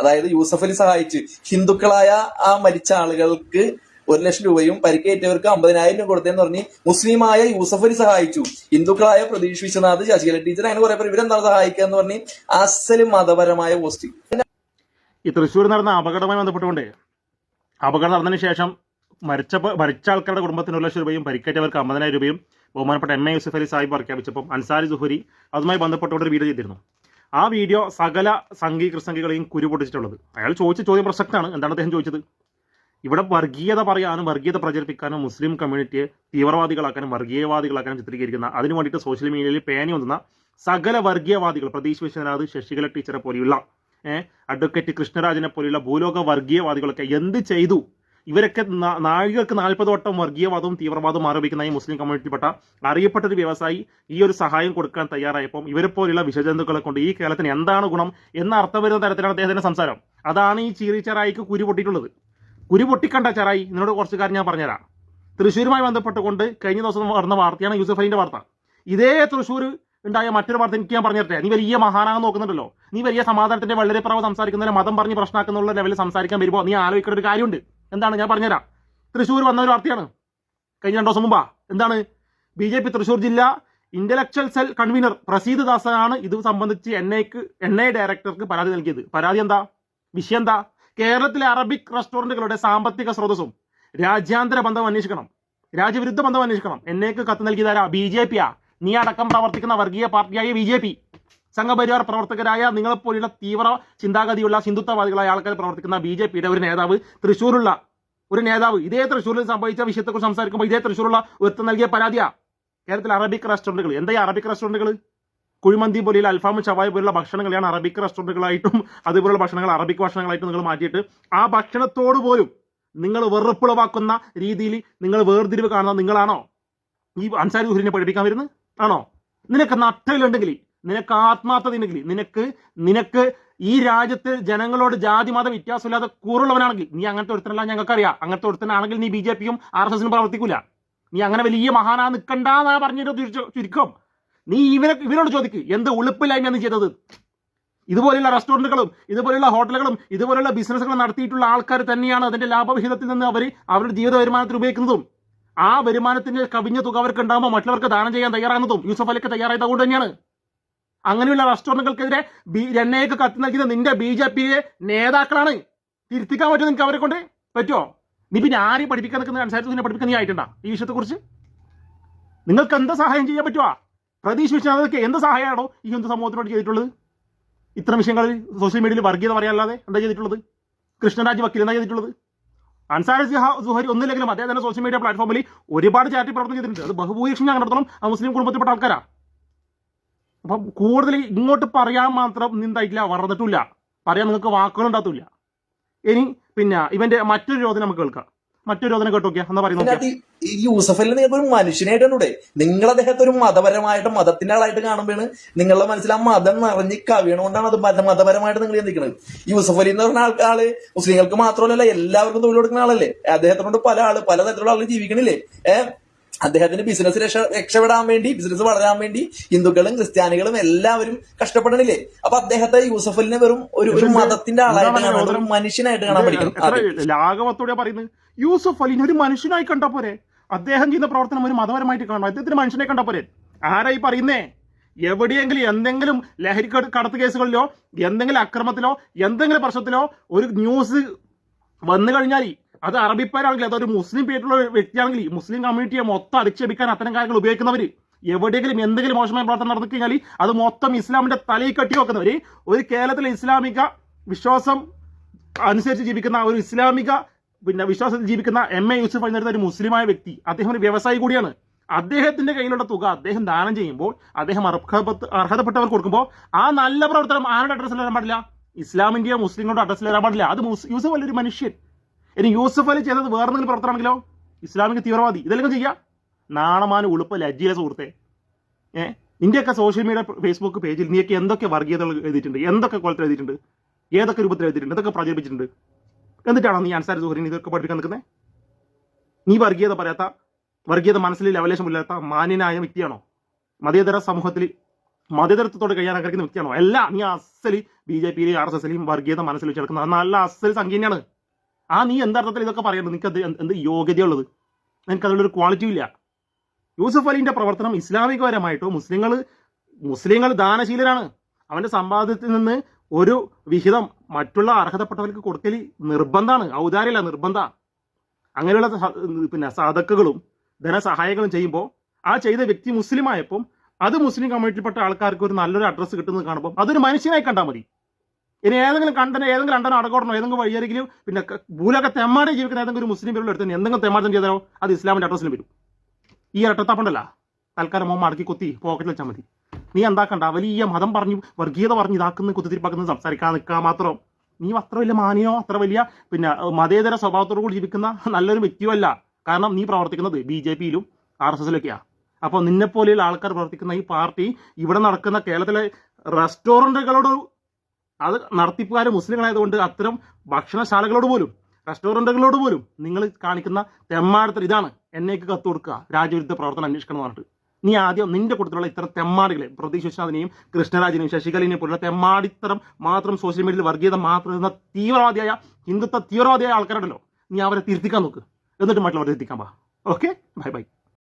അതായത് യൂസഫ് അലി സഹായിച്ച് ഹിന്ദുക്കളായ ആ മരിച്ച ആളുകൾക്ക് 1,00,000 രൂപയും പരിക്കേറ്റവർക്ക് 50,000 രൂപ കൊടുത്തെന്ന് പറഞ്ഞ് മുസ്ലിമായ യൂസഫ് അലി സഹായിച്ചു. ഹിന്ദുക്കളായ പ്രതീഷ് വിശ്വനാഥ്, ശശികല ടീച്ചർ, അങ്ങനെ കുറെ പേര് ഇവരെന്താണ് സഹായിക്കുക എന്ന് പറഞ്ഞ് അസല് മതപരമായ പോസ്റ്റ്. ഈ തൃശ്ശൂർ നടന്ന അപകടവുമായി ബന്ധപ്പെട്ടുകൊണ്ട് അപകടം നടന്നതിന് ശേഷം മരിച്ച ആൾക്കാരുടെ കുടുംബത്തിന് 1,00,000 രൂപയും പരിക്കേറ്റവർക്ക് 50,000 രൂപയും ബഹുമാനപ്പെട്ട MA യൂസഫ് അലി സാഹിബ് പ്രഖ്യാപിച്ചപ്പോൾ അൻസാരി സുഹരി അതുമായി ബന്ധപ്പെട്ടുകൊണ്ട് ഒരു വീഡിയോ ചെയ്തിരുന്നു. ആ വീഡിയോ സകല സംഘി ക്രിസംഘികളെയും കുരുപൊട്ടിച്ചിട്ടുള്ളത്. അയാൾ ചോദിച്ച ചോദ്യം പ്രസക്തമാണ്. എന്താണ് അദ്ദേഹം ചോദിച്ചത്? ഇവിടെ വർഗീയത പറയാനും വർഗീയത പ്രചരിപ്പിക്കാനും മുസ്ലിം കമ്മ്യൂണിറ്റിയെ തീവ്രവാദികളാക്കാനും വർഗീയവാദികളാക്കാനും ചിത്രീകരിക്കുന്ന അതിനു വേണ്ടിയിട്ട് സോഷ്യൽ മീഡിയയിൽ പേനി വന്ന സകല വർഗീയവാദികൾ, പ്രതീഷ് വിശ്വനാഥ്, ശശികല ടീച്ചറെ പോലെയുള്ള അഡ്വക്കേറ്റ് കൃഷ്ണരാജനെ പോലെയുള്ള ഭൂലോക വർഗീയവാദികളൊക്കെ എന്ത് ചെയ്തു? ഇവരൊക്കെ നാഴികൾക്ക് 40 വട്ടം വർഗീയവാദവും തീവ്രവാദവും ആരോപിക്കുന്ന ഈ മുസ്ലിം കമ്മ്യൂണിറ്റിപ്പെട്ട അറിയപ്പെട്ട ഒരു വ്യവസായി ഈ ഒരു സഹായം കൊടുക്കാൻ തയ്യാറായപ്പോൾ ഇവരെ പോലെയുള്ള വിഷജന്തുക്കളെ കൊണ്ട് ഈ കേരളത്തിന് എന്താണ് ഗുണം എന്ന അർത്ഥം വരുന്ന തരത്തിലാണ് അദ്ദേഹത്തിന്റെ സംസാരം. അതാണ് ഈ ചീറിച്ചെറായിക്ക് കുരു പൊട്ടിയിട്ടുള്ളത്. കുരു പൊട്ടിക്കണ്ട ചെറായി, നിന്നോട് കുറച്ച് കാര്യം ഞാൻ പറഞ്ഞുതരാം. തൃശ്ശൂരുമായി ബന്ധപ്പെട്ടുകൊണ്ട് കഴിഞ്ഞ ദിവസം നടന്ന വാർത്തയാണ് യൂസഫ് അലിന്റെ വാർത്ത. ഇതേ തൃശ്ശൂർ ഉണ്ടായ മറ്റൊരു വാർത്ത എനിക്ക് ഞാൻ പറഞ്ഞിട്ടെ. നീ വലിയ മഹാനാകാൻ നോക്കുന്നുണ്ടല്ലോ, നീ വലിയ സമാധാനത്തിന്റെ വളരെ പ്രാവ് സംസാരിക്കുന്നതിന് മതം പറഞ്ഞ് പ്രശ്നമാക്കുന്നുള്ള ലെവലിൽ സംസാരിക്കാൻ വരുമ്പോൾ നീ ആലോചിക്കേണ്ട ഒരു കാര്യമുണ്ട്. എന്താണ് ഞാൻ പറഞ്ഞുതരാം. തൃശ്ശൂർ വന്ന ഒരു വാർത്തയാണ് കഴിഞ്ഞ 2 ദിവസം മുമ്പാ. എന്താണ്? BJP തൃശ്ശൂർ ജില്ലാ ഇന്റലക്ച്വൽ സെൽ കൺവീനർ പ്രസീദ് ദാസാണ് ഇത് സംബന്ധിച്ച് NI ഡയറക്ടർക്ക് പരാതി നൽകിയത്. പരാതി എന്താ? വിഷയം എന്താ? കേരളത്തിലെ അറബിക് റെസ്റ്റോറന്റുകളുടെ സാമ്പത്തിക സ്രോതസ്സും രാജ്യാന്തര ബന്ധം അന്വേഷിക്കണം, രാജ്യവിരുദ്ധ ബന്ധം അന്വേഷിക്കണം. എന്നേക്ക് കത്ത് നൽകിയതാരാ? BJP. നീ അടക്കം പ്രവർത്തിക്കുന്ന വർഗീയ പാർട്ടിയായ BJP, സംഘപരിവാർ പ്രവർത്തകരായ നിങ്ങളെപ്പോലുള്ള തീവ്ര ചിന്താഗതിയുള്ള ഹിന്ദുത്വവാദികളായ ആൾക്കാർ പ്രവർത്തിക്കുന്ന BJPയുടെ ഒരു നേതാവ്, തൃശ്ശൂരുള്ള ഒരു നേതാവ്, ഇതേ തൃശ്ശൂരിൽ സംഭവിച്ച വിഷയത്തെക്കുറിച്ച് സംസാരിക്കുമ്പോൾ ഇതേ തൃശ്ശൂരുള്ള ഒരുത്തം നൽകിയ പരാതിയാ. കേരളത്തിലെ അറബിക് റെസ്റ്റോറന്റുകൾ എന്താ? അറബിക് റെസ്റ്റോറന്റുകൾ കുഴിമന്തി പോലെയുള്ള അൽഫാം ഷവായ പോലുള്ള ഭക്ഷണങ്ങളാണ് അറബിക് റെസ്റ്റോറന്റുകളായിട്ടും അതുപോലുള്ള ഭക്ഷണങ്ങൾ അറബിക് ഭക്ഷണങ്ങളായിട്ടും നിങ്ങൾ മാറ്റിയിട്ട് ആ ഭക്ഷണത്തോട് പോലും നിങ്ങൾ വെറുപ്പുളവാക്കുന്ന രീതിയിൽ നിങ്ങൾ വേർതിരിവ് കാണുന്ന നിങ്ങളാണോ ഈ അൻസാരി സുഹരിനെ പഠിപ്പിക്കാൻ വരുന്നത്? ആണോ? നിനക്ക് നട്ടലുണ്ടെങ്കിൽ, നിനക്ക് ആത്മാർത്ഥത ഉണ്ടെങ്കിൽ, നിനക്ക് ഈ രാജ്യത്ത് ജനങ്ങളോട് ജാതി മത വ്യത്യാസമില്ലാതെ കൂറുള്ളവനാണെങ്കിൽ, നീ അങ്ങനത്തെ ഒരുത്തനല്ല, ഞങ്ങൾക്കറിയാം. അങ്ങനത്തെ ഒരുത്തനാണെങ്കിൽ നീ BJPയും RSSനും പ്രവർത്തിക്കൂല. നീ അങ്ങനെ വലിയ മഹാനാ നിൽക്കണ്ടെന്നാ പറഞ്ഞൊരു ചുരുക്കം. നീ ഇവരോട് ചോദിക്ക്, എന്ത് ഉളുപ്പില്ലായ്മയാണ് ചെയ്തത്? ഇതുപോലെയുള്ള റെസ്റ്റോറന്റുകളും ഇതുപോലെയുള്ള ഹോട്ടലുകളും ഇതുപോലെയുള്ള ബിസിനസ്സുകളും നടത്തിയിട്ടുള്ള ആൾക്കാർ തന്നെയാണ് അതിന്റെ ലാഭവിഹിതത്തിൽ നിന്ന് അവരുടെ ജീവിത വരുമാനത്തിൽ ഉപയോഗിക്കുന്നതും ആ വരുമാനത്തിന്റെ കവിഞ്ഞ തുക അവർക്ക് ഉണ്ടാകുമ്പോൾ മറ്റുള്ളവർക്ക് ദാനം ചെയ്യാൻ തയ്യാറാകുന്നതും യൂസഫ് അലിക്ക് തയ്യാറായത് കൊണ്ട് തന്നെയാണ്. അങ്ങനെയുള്ള റെസ്റ്റോറന്റുകൾക്കെതിരെ NIക്ക് കത്ത് നൽകിയത് നിന്റെ BJPയിലെ നേതാക്കളാണ്. തിരുത്തിക്കാൻ പറ്റുമോ നിനക്ക്? അവരെ കൊണ്ട് പറ്റുമോ? നീ പിന്നെ ആരെയും പഠിപ്പിക്കാൻ നിൽക്കുന്ന അനുസരിച്ച് പഠിപ്പിക്കാൻ നീ ആയിട്ടുണ്ടാ ഈ വിഷയത്തെക്കുറിച്ച്? നിങ്ങൾക്ക് എന്താ സഹായം ചെയ്യാൻ പറ്റുമോ? പ്രതീഷ് വിശ്വനാഥൊക്കെ എന്ത് സഹായമാണോ ഈ ഹിന്ദു സമൂഹത്തിനോട് ചെയ്തിട്ടുള്ളത്? ഇത്തരം വിഷയങ്ങളിൽ സോഷ്യൽ മീഡിയയിൽ വർഗീയത പറയാനല്ലാതെ എന്താ ചെയ്തിട്ടുള്ളത്? കൃഷ്ണരാജ് വക്കീൽ എന്താ ചെയ്തിട്ടുള്ളത്? അൻസാരി സുഹരി ഒന്നുമില്ലെങ്കിലും അദ്ദേഹം തന്നെ സോഷ്യൽ മീഡിയ പ്ലാറ്റ്ഫോമിൽ ഒരുപാട് ചാരിറ്റി പ്രവർത്തനം ചെയ്തിട്ടുണ്ട്. അത് ബഹുഭൂരിപക്ഷം ഞാൻ കണ്ടിടത്തോളം ആ മുസ്ലിം കുടുംബത്തിൽപ്പെട്ട ആൾക്കാരാ. അപ്പം കൂടുതൽ ഇങ്ങോട്ട് പറയാൻ മാത്രം നിന്നായിട്ടില്ല, വളർന്നിട്ടില്ല, പറയാൻ നിങ്ങൾക്ക് വാക്കുകളുണ്ടാകത്തില്ല. ഇനി പിന്നെ ഇവന്റെ മറ്റൊരു രോദനം നമുക്ക് കേൾക്കാം. മറ്റൊരു രോദനം കേട്ടോക്കിയാ എന്താ പറയുന്നത്? ഈ യൂസഫ് അലി നിങ്ങൾക്ക് ഒരു മനുഷ്യനായിട്ടാണ്. നിങ്ങൾ അദ്ദേഹത്തെ ഒരു മതപരമായിട്ട് മതത്തിന്റെ ആളായിട്ട് കാണുമ്പോഴാണ് നിങ്ങളുടെ മനസ്സിൽ ആ മതം നിറഞ്ഞ് കവിയണോണ്ടാണ് അത് മതപരമായിട്ട് നിങ്ങൾ ചിന്തിക്കുന്നത്. യൂസഫ് അലി എന്ന് പറഞ്ഞ ആള് മുസ്ലിങ്ങൾക്ക് മാത്രമല്ല എല്ലാവർക്കും തൊഴിൽ കൊടുക്കുന്ന ആളല്ലേ. അദ്ദേഹത്തിനോട് പല തരത്തിലുള്ള ആളുകൾ ജീവിക്കണില്ലേ. അദ്ദേഹത്തിന്റെ ബിസിനസ് രക്ഷപ്പെടാൻ വേണ്ടി, ബിസിനസ് വളരാൻ വേണ്ടി ഹിന്ദുക്കളും ക്രിസ്ത്യാനികളും എല്ലാവരും കഷ്ടപ്പെടണില്ലേ. അപ്പൊ അദ്ദേഹത്തെ യൂസഫ് അലിനെ വെറും ഒരു മതത്തിന്റെ ആളായിട്ട് കാണാൻ, ഒരു മനുഷ്യനായിട്ട് കാണാൻ പഠിക്കണം. ലാഘവത്തോടെ പറയുന്നത് യൂസഫ് അലിനെ ഒരു മനുഷ്യനായി കണ്ടാ പോരെ? അദ്ദേഹം ചെയ്യുന്ന പ്രവർത്തനം ഒരു മതപരമായിട്ട് കാണണം, അദ്ദേഹത്തിന് മനുഷ്യനെ കണ്ടാ പോരെ? ആരായി പറയുന്നേ? എവിടെയെങ്കിലും എന്തെങ്കിലും ലഹരി കടത്ത് കേസുകളിലോ എന്തെങ്കിലും അക്രമത്തിലോ എന്തെങ്കിലും പ്രശ്നത്തിലോ ഒരു ന്യൂസ് വന്നു കഴിഞ്ഞാൽ അത് അറബിപ്പാരാണെങ്കിൽ അതൊരു മുസ്ലിം പേരിലുള്ള വ്യക്തിയാണെങ്കിൽ മുസ്ലിം കമ്മ്യൂണിറ്റിയെ മൊത്തം അധിക്ഷേപിക്കാൻ അത്തരം കാര്യങ്ങൾ ഉപയോഗിക്കുന്നവർ, എവിടെയെങ്കിലും എന്തെങ്കിലും മോശമായ പ്രവർത്തനം നടന്നു കഴിഞ്ഞാൽ അത് മൊത്തം ഇസ്ലാമിന്റെ തലയിൽ കെട്ടി വെക്കുന്നവർ, ഒരു കേരളത്തിലെ ഇസ്ലാമിക വിശ്വാസം അനുസരിച്ച് ജീവിക്കുന്ന ഒരു ഇസ്ലാമിക വിശ്വാസത്തിൽ ജീവിക്കുന്ന MA യൂസഫ് എന്ന ഒരു മുസ്ലിമായ വ്യക്തി, അദ്ദേഹം ഒരു വ്യവസായി കൂടിയാണ്. അദ്ദേഹത്തിന്റെ കയ്യിലുള്ള തുക അദ്ദേഹം ദാനം ചെയ്യുമ്പോൾ, അദ്ദേഹം അർഹതപ്പെട്ടവർ കൊടുക്കുമ്പോൾ ആ നല്ല പ്രവർത്തനം ആരുടെ അഡ്രസ്സിൽ വരാൻ പാടില്ല? ഇസ്ലാമിന്റെയോ മുസ്ലിങ്ങളുടെ അഡ്രസ്സിൽ വരാൻ പാടില്ല. അത് യൂസഫ് അലി ഒരു മനുഷ്യൻ. ഇനി യൂസഫ് അലി ചെയ്തത് വേറെ എന്തെങ്കിലും പ്രവർത്തനമാണെങ്കിലോ ഇസ്ലാമിക തീവ്രവാദി. ഇതെല്ലാം ചെയ്യാം. നാണമാന ഉളുപ്പ് ലജ്ജിയിലെ സുഹൃത്തെ. ഇന്ത്യയൊക്കെ സോഷ്യൽ മീഡിയ ഫേസ്ബുക്ക് പേജിൽ നീയൊക്കെ എന്തൊക്കെ വർഗീയതകൾ എഴുതിയിട്ടുണ്ട്, എന്തൊക്കെ കൊലത്തിൽ എഴുതിയിട്ടുണ്ട്, ഏതൊക്കെ രൂപത്തിൽ എഴുതിയിട്ടുണ്ട്, എന്തൊക്കെ പ്രചരിപ്പിച്ചിട്ടുണ്ട്. എന്നിട്ടാണോ നീ അൻസാരി സുഹരിനെ ഇതൊക്കെ പഠിപ്പിക്കാൻ നിൽക്കുന്നത്? നീ വർഗീയത പറയാത്ത, വർഗീയത മനസ്സിൽ ലവലേശമില്ലാത്ത മാന്യനായ വ്യക്തിയാണോ? മതേതര സമൂഹത്തിൽ മതേതരത്വത്തോട് കഴിയാൻ ആഗ്രഹിക്കുന്ന വ്യക്തിയാണോ? അല്ല, നീ അസലി BJP-യിലെയും RSS-ലെയും വർഗീയത മനസ്സിൽ വെച്ചെടുക്കുന്ന നല്ല അസല് സംഖ്യയാണ്. നീ എന്തർത്ഥത്തിൽ ഇതൊക്കെ പറയുന്നത്? നിനക്ക് എന്ത് യോഗ്യതയുള്ളത്? നിനക്ക് അതിലൊരു ക്വാളിറ്റി ഇല്ല. യൂസഫ് അലിന്റെ പ്രവർത്തനം ഇസ്ലാമികപരമായിട്ടോ മുസ്ലിങ്ങൾ ദാനശീലരാണ്. അവന്റെ സമ്പാദ്യത്തിൽ നിന്ന് ഒരു വിഹിതം മറ്റുള്ള അർഹതപ്പെട്ടവർക്ക് കൊടുക്കൽ നിർബന്ധമാണ്, ഔദാര്യമല്ല, നിർബന്ധ. അങ്ങനെയുള്ള സദക്കകളും ധനസഹായങ്ങളും ചെയ്യുമ്പോൾ ആ ചെയ്ത വ്യക്തി മുസ്ലിം ആയപ്പോൾ അത് മുസ്ലിം കമ്മ്യൂണിറ്റിയിൽപ്പെട്ട ആൾക്കാർക്ക് ഒരു നല്ലൊരു അഡ്രസ്സ് കിട്ടുന്നത് കാണുമ്പോൾ അതൊരു മനുഷ്യനായി കണ്ടാൽ മതി. ഇനി ഏതെങ്കിലും ഏതെങ്കിലും അണ്ടനോ അടകോടനോ ഏതെങ്കിലും വഴിയരികിലും ഭൂലൊക്കെ തെമ്മാടി ജീവിക്കുന്ന ഏതെങ്കിലും ഒരു മുസ്ലിം പേരുള്ള എടുത്ത് എന്തെങ്കിലും തെമ്മാടം ചെയ്താലോ അത് ഇസ്ലാമിന്റെ അഡ്രസ്സിൽ വരും. ഈ ഇരട്ടത്താപ്പുണ്ടല്ല, തൽക്കാലം മോൻ മടക്കി കുത്തി പോക്കറ്റിൽ വെച്ചാൽ മതി. നീ എന്താക്കണ്ട, വലിയ മതം പറഞ്ഞു വർഗീയത പറഞ്ഞ് ഇതാക്കുന്ന കുത്തിത്തിരിപ്പാക്കുന്ന സംസാരിക്കാൻ നിൽക്കാൻ മാത്രം. നീ അത്ര വലിയ മാനിയോ അത്ര വലിയ മതേതര സ്വഭാവത്തോടു കൂടി ജീവിക്കുന്ന നല്ലൊരു വ്യക്തിയോ അല്ല. കാരണം നീ പ്രവർത്തിക്കുന്നത് BJP-യിലും RSS-ലൊക്കെയാണ്. അപ്പോൾ നിന്നെപ്പോലെയുള്ള ആൾക്കാർ പ്രവർത്തിക്കുന്ന ഈ പാർട്ടി ഇവിടെ നടക്കുന്ന കേരളത്തിലെ റെസ്റ്റോറൻറ്റുകളോട്, അത് നടത്തിപ്പുകാർ മുസ്ലിങ്ങളായതുകൊണ്ട് അത്തരം ഭക്ഷണശാലകളോട് പോലും റെസ്റ്റോറൻറ്റുകളോട് പോലും നിങ്ങൾ കാണിക്കുന്ന തെമ്മാടത്തിൽ ഇതാണ്. എന്നേക്ക് കത്ത് കൊടുക്കുക, രാജ്യവിരുദ്ധ പ്രവർത്തനം അന്വേഷിക്കണം എന്ന് പറഞ്ഞിട്ട്. നീ ആദ്യം നിന്റെ കൂട്ടത്തിലുള്ള ഇത്തരം തെമ്മാടികളെ, പ്രതീക് വിശ്വനാഥിനെയും കൃഷ്ണരാജിനെയും ശശികലനെയും പോലുള്ള തെമ്മാടിത്തരം മാത്രം സോഷ്യൽ മീഡിയയിൽ വർഗീയത മാത്രം എന്ന തീവ്രവാദിയായ ഹിന്ദുത്വ തീവ്രവാദിയായ ആൾക്കാരുണ്ടല്ലോ, നീ അവരെ തിരുത്തിക്കാൻ നോക്ക്. എന്നിട്ട് മറ്റുള്ളവരെ തിരുത്തിക്കാൻ പാ. Okay, bye bye.